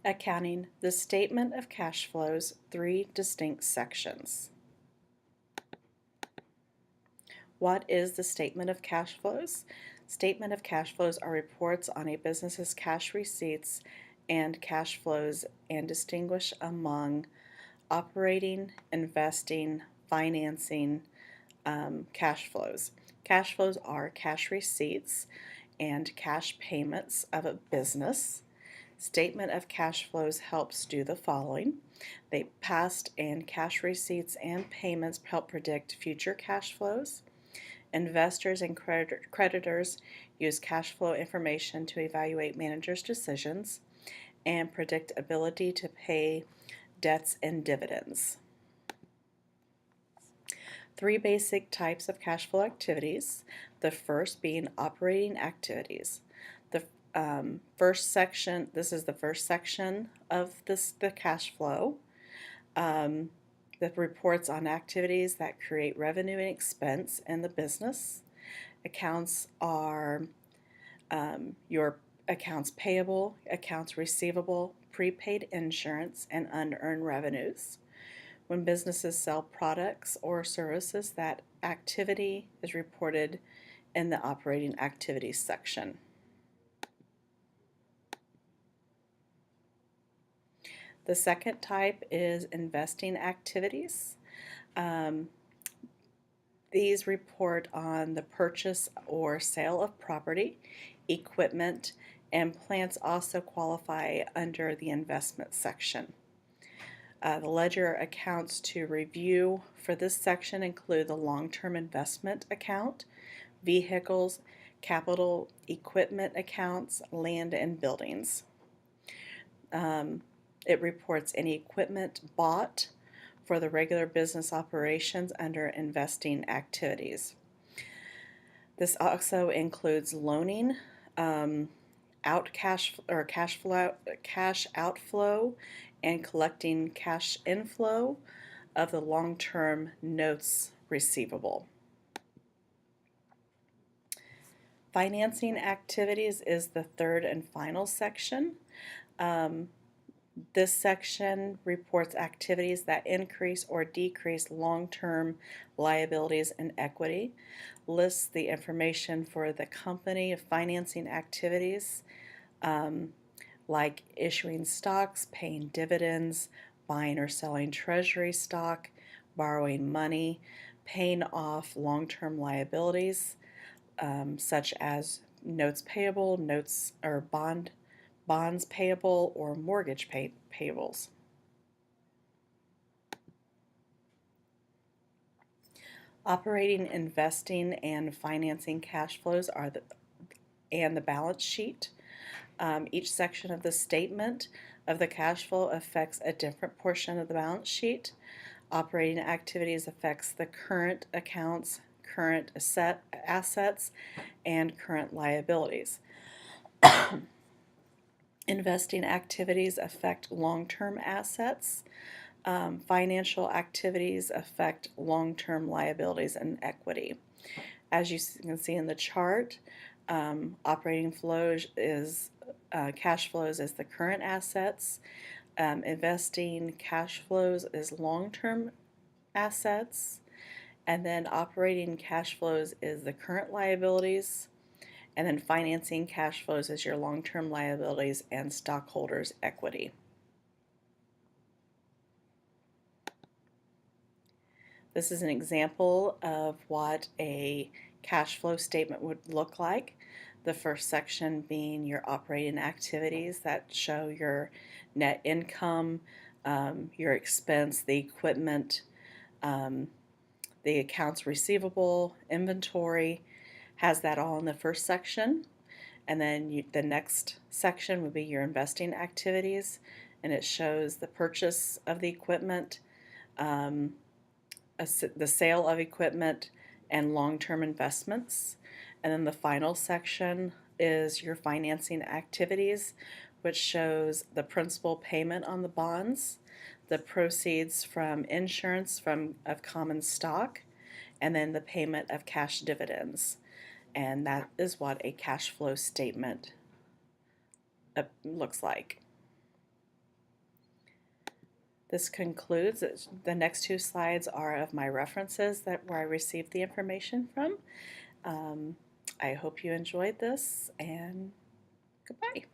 Accounting, the statement of cash flows, 3 distinct sections. What is the statement of cash flows? Statement of cash flows are reports on a business's cash receipts and cash flows and distinguish among operating, investing, financing, cash flows. Cash flows are cash receipts and cash payments of a business. Statement of cash flows helps do the following. They past and cash receipts and payments help predict future cash flows. Investors and creditors use cash flow information to evaluate managers' decisions and predict ability to pay debts and dividends. 3 basic types of cash flow activities, the first being operating activities. The first section, this is the first section of the cash flow. The reports on activities that create revenue and expense in the business. Accounts are your accounts payable, accounts receivable, prepaid insurance, and unearned revenues. When businesses sell products or services, that activity is reported in the operating activities section. The second type is investing activities. These report on the purchase or sale of property, equipment, and plants also qualify under the investment section. The ledger accounts to review for this section include the long-term investment account, vehicles, capital equipment accounts, land and buildings. It reports any equipment bought for the regular business operations under investing activities. This also includes loaning, cash outflow, and collecting cash inflow of the long-term notes receivable. Financing activities is the third and final section. This section reports activities that increase or decrease long-term liabilities and equity, lists the information for the company of financing activities, like issuing stocks, paying dividends, buying or selling treasury stock, borrowing money, paying off long-term liabilities, such as notes payable, notes or bonds payable, or mortgage payables. Operating, investing, and financing cash flows are and the balance sheet. Each section of the statement of the cash flow affects a different portion of the balance sheet. Operating activities affects the current accounts, current assets, and current liabilities. Investing activities affect long-term assets. Financial activities affect long-term liabilities and equity. As you can see in the chart, operating flows is cash flows is the current assets. Investing cash flows is long-term assets. And then operating cash flows is the current liabilities. And then financing cash flows is your long-term liabilities and stockholders' equity. This is an example of what a cash flow statement would look like. The first section being your operating activities that show your net income, your expense, the equipment, the accounts receivable, inventory, has that all in the first section. And then the next section would be your investing activities, and it shows the purchase of the equipment, the sale of equipment, and long-term investments. And then the final section is your financing activities, which shows the principal payment on the bonds, the proceeds from insurance of common stock, and then the payment of cash dividends. And that is what a cash flow statement looks like. This concludes. The next two slides are of my references where I received the information from. I hope you enjoyed this, and goodbye.